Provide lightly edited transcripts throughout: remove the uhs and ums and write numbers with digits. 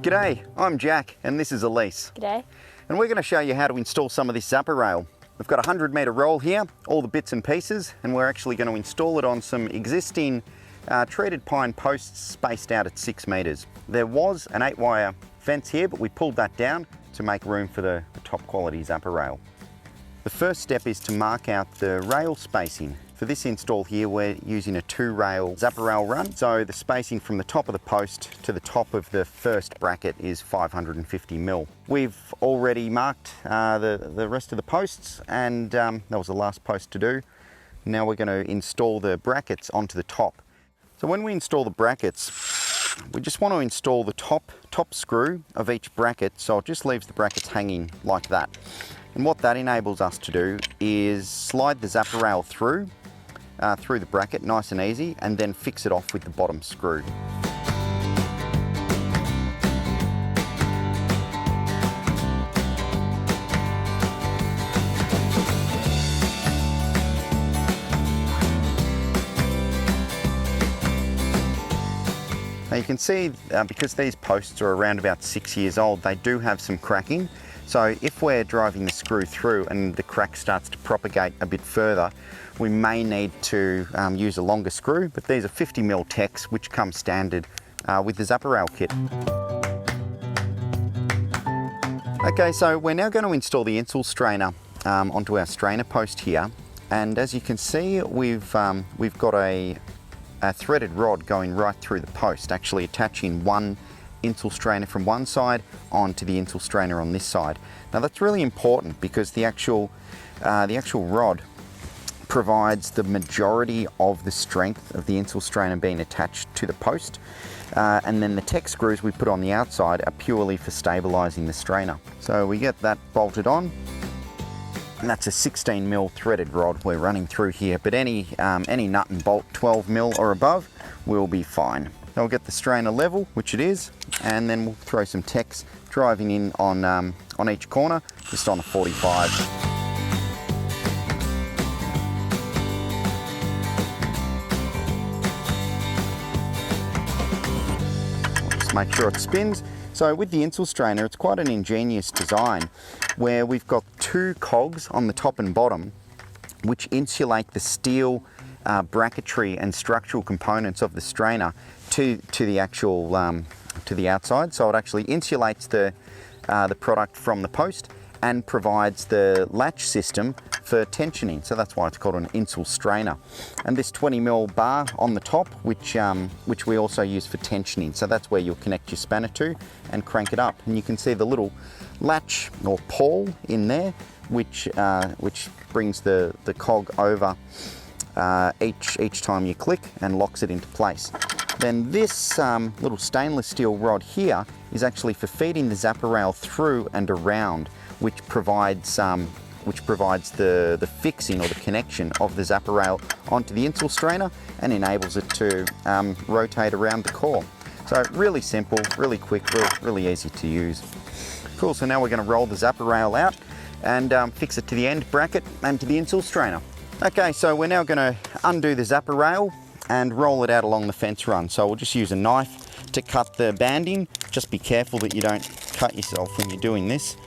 G'day, I'm Jack and this is Elise. G'day. And we're going to show you how to install some of this zapper rail. We've got a 100-metre roll here, all the bits and pieces, and we're actually going to install it on some existing treated pine posts spaced out at 6 metres. There was an 8-wire fence here, but we pulled that down to make room for the top quality zapper rail. The first step is to mark out the rail spacing. For this install here, we're using a 2-rail zapper rail run. So the spacing from the top of the post to the top of the first bracket is 550 mil. We've already marked the rest of the posts, and that was the last post to do. Now we're going to install the brackets onto the top. So when we install the brackets, we just want to install the top screw of each bracket, so it just leaves the brackets hanging like that. And what that enables us to do is slide the zapper rail through the bracket nice and easy, and then fix it off with the bottom screw. Now you can see, because these posts are around about 6 years old, they do have some cracking. So if we're driving the screw through and the crack starts to propagate a bit further, we may need to use a longer screw, but these are 50mm Tex, which come standard with the zapper rail kit. Okay, so we're now going to install the Insul strainer onto our strainer post here. And as you can see, we've got a threaded rod going right through the post, actually attaching one Insul strainer from one side onto the Insul strainer on this side. Now that's really important because the actual rod provides the majority of the strength of the Insul strainer being attached to the post, and then the Tex screws we put on the outside are purely for stabilizing the strainer. So we get that bolted on, and that's a 16mm threaded rod we're running through here, but any nut and bolt 12mm or above will be fine. Now we'll get the strainer level, which it is, and then we'll throw some Tex driving in on each corner, just on a 45. Just make sure it spins. So with the Insul strainer, it's quite an ingenious design where we've got 2 cogs on the top and bottom which insulate the steel bracketry and structural components of the strainer to the actual to the outside. So it actually insulates the product from the post and provides the latch system for tensioning. So that's why it's called an Insul strainer. And this 20mm bar on the top, which we also use for tensioning. So that's where you'll connect your spanner to and crank it up. And you can see the little latch or pawl in there, which brings the cog over each time you click and locks it into place. Then this little stainless steel rod here is actually for feeding the zapper rail through and around, which provides the fixing or the connection of the zapper rail onto the Insul strainer and enables it to rotate around the core. So really simple, really quick, really easy to use. Cool, so now we're going to roll the zapper rail out and fix it to the end bracket and to the Insul strainer. Okay, so we're now going to undo the zapper rail and roll it out along the fence run. So we'll just use a knife to cut the banding. Just be careful that you don't cut yourself when you're doing this.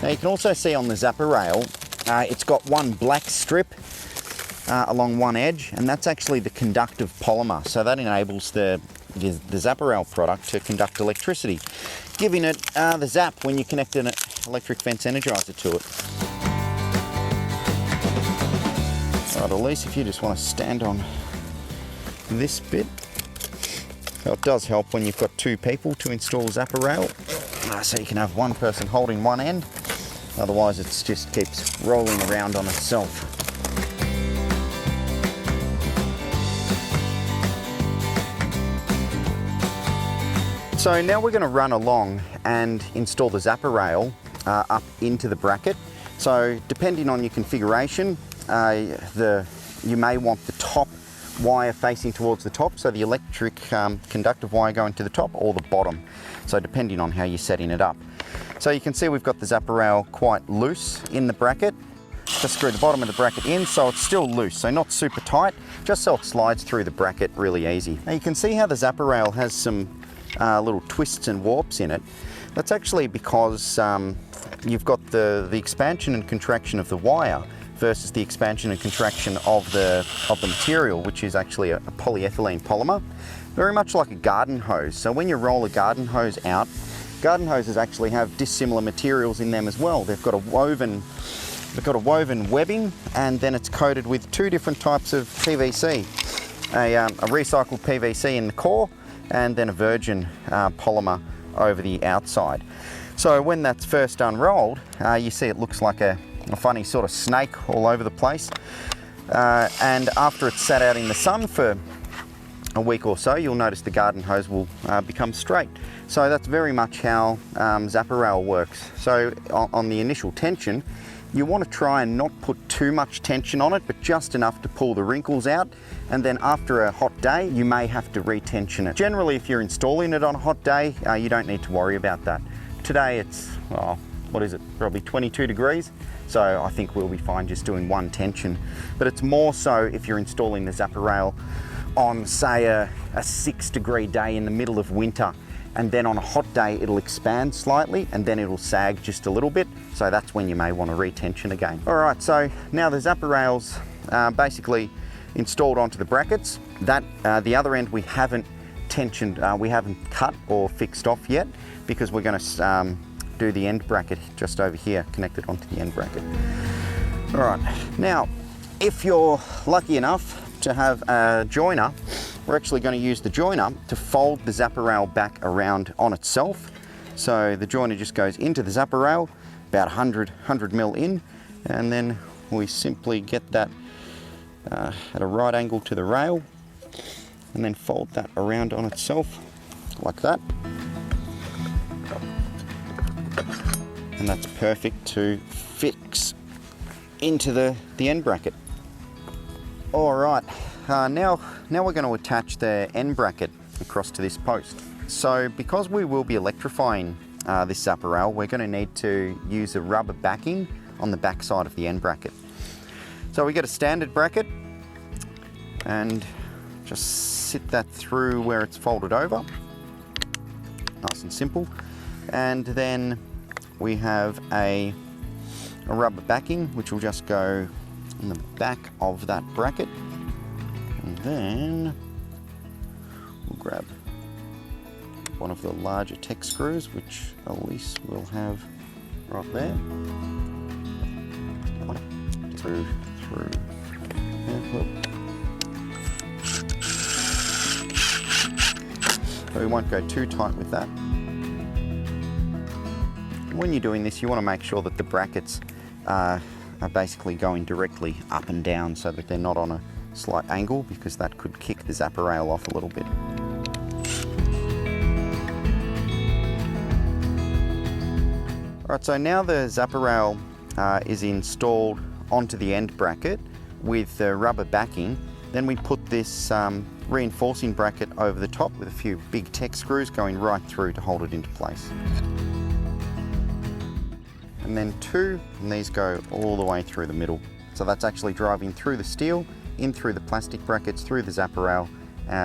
Now you can also see on the zapper rail, it's got one black strip along one edge, and that's actually the conductive polymer. So that enables the zapper rail product to conduct electricity, giving it the zap when you connect an electric fence energizer to it. Right, Elise, if you just want to stand on this bit. So it does help when you've got 2 people to install zapper rail, so you can have one person holding one end, otherwise it just keeps rolling around on itself. So now we're going to run along and install the zapper rail up into the bracket. So depending on your configuration, you may want the top wire facing towards the top, so the electric conductive wire going to the top, or the bottom, so depending on how you're setting it up. So you can see we've got the zapper rail quite loose in the bracket. just screw the bottom of the bracket in so it's still loose, so not super tight, just so it slides through the bracket really easy. Now you can see how the zapper rail has some little twists and warps in it. That's actually because you've got the expansion and contraction of the wire versus the expansion and contraction of the material, which is actually a polyethylene polymer, very much like a garden hose. So when you roll a garden hose out, garden hoses actually have dissimilar materials in them as well. They've got a woven webbing, and then it's coated with two different types of PVC, a recycled PVC in the core, and then a virgin polymer over the outside. So when that's first unrolled, you see it looks like a funny sort of snake all over the place. And after it's sat out in the sun for a week or so, you'll notice the garden hose will become straight. So that's very much how zapper rail works. So on the initial tension, you want to try and not put too much tension on it, but just enough to pull the wrinkles out. And then after a hot day, you may have to retension it. Generally, if you're installing it on a hot day, you don't need to worry about that. Today it's, well, what is it, probably 22 degrees. So I think we'll be fine just doing one tension. But it's more so if you're installing the zapper rail on, say, a 6-degree day in the middle of winter, and then on a hot day it'll expand slightly and then it'll sag just a little bit. So that's when you may want to retension again. All right, so now the zapper rail's basically installed onto the brackets. That the other end we haven't tensioned, we haven't cut or fixed off yet, because we're going to do the end bracket just over here, connected onto the end bracket. All right, now if you're lucky enough to have a joiner, we're actually going to use the joiner to fold the zapper rail back around on itself. So the joiner just goes into the zapper rail, about 100 mil in, and then we simply get that at a right angle to the rail, and then fold that around on itself like that. And that's perfect to fix into the end bracket. All right, now we're going to attach the end bracket across to this post. So because we will be electrifying this zapper rail, we're going to need to use a rubber backing on the back side of the end bracket. So we get a standard bracket and just sit that through where it's folded over, nice and simple. And then we have a rubber backing which will just go in the back of that bracket, and then we'll grab one of the larger tech screws, which Elise will have right there, through there. So we won't go too tight with that. When you're doing this, you want to make sure that the brackets are basically going directly up and down so that they're not on a slight angle, because that could kick the zapper rail off a little bit. Alright, so now the zapper rail is installed onto the end bracket with the rubber backing. Then we put this reinforcing bracket over the top with a few big tech screws going right through to hold it into place. And then two, and these go all the way through the middle. So that's actually driving through the steel, in through the plastic brackets, through the zapper rail,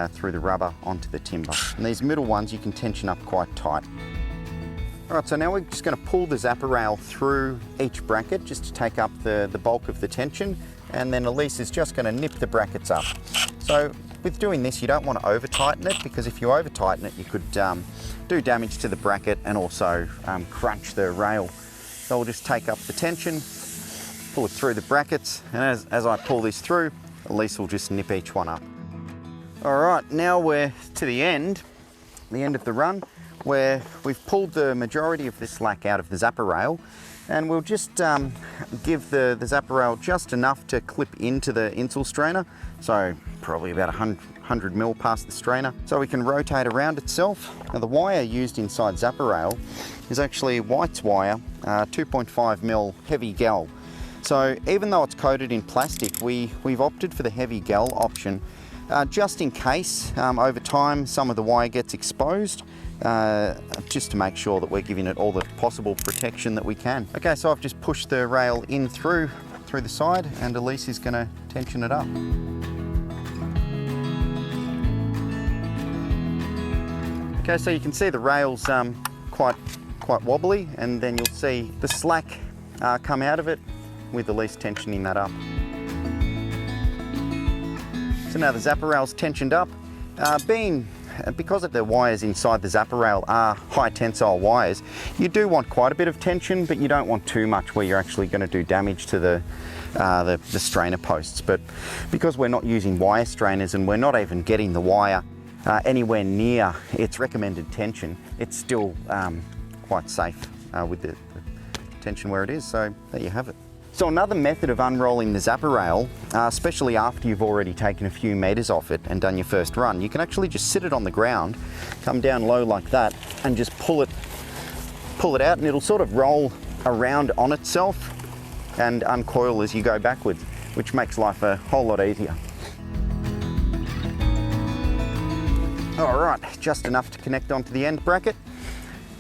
through the rubber onto the timber. And these middle ones you can tension up quite tight. All right, so now we're just going to pull the zapper rail through each bracket just to take up the bulk of the tension, and then Elise is just going to nip the brackets up. So with doing this, you don't want to over tighten it, because if you over tighten it, you could do damage to the bracket and also crunch the rail. So we'll just take up the tension, pull it through the brackets, and as I pull this through, Elise will just nip each one up. All right, now we're to the end of the run, where we've pulled the majority of the slack out of the zapper rail, and we'll just give the zapper rail just enough to clip into the insul strainer, so probably about 100 mil past the strainer, so we can rotate around itself. Now the wire used inside zapper rail is actually White's wire, 2.5 mil heavy gel. So even though it's coated in plastic, we've opted for the heavy gel option, just in case over time some of the wire gets exposed, just to make sure that we're giving it all the possible protection that we can. Okay, so I've just pushed the rail in through through the side, and Elise is going to tension it up. Okay, so you can see the rails quite wobbly, and then you'll see the slack come out of it with Elise tensioning that up. So now the zapper rail's tensioned up. Because of the wires inside the zapper rail are high tensile wires, you do want quite a bit of tension, but you don't want too much where you're actually going to do damage to the strainer posts. But because we're not using wire strainers and we're not even getting the wire anywhere near its recommended tension, it's still quite safe with the tension where it is. So there you have it. So another method of unrolling the zapper rail, especially after you've already taken a few meters off it and done your first run, you can actually just sit it on the ground, come down low like that, and just pull it out, and it'll sort of roll around on itself and uncoil as you go backwards, which makes life a whole lot easier. All right, just enough to connect onto the end bracket.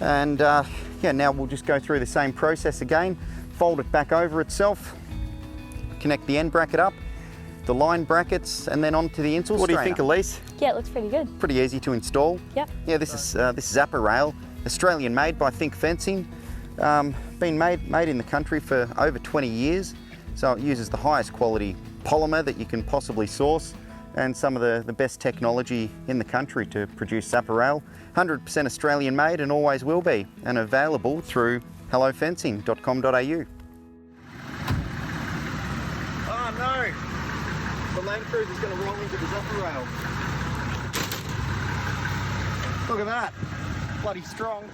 And yeah, now we'll just go through the same process again. Fold it back over itself, connect the end bracket up, the line brackets, and then onto the insule strainer. What do you think, Elise? Yeah, it looks pretty good. Pretty easy to install. Yep. Yeah, this is zapper rail, Australian made by Think Fencing. Been made in the country for over 20 years. So it uses the highest quality polymer that you can possibly source, and some of the best technology in the country to produce zapper rail. 100% Australian made and always will be, and available through hellofencing.com.au. Oh no! The Land Cruiser's going to roll into the zapper rail. Look at that! Bloody strong.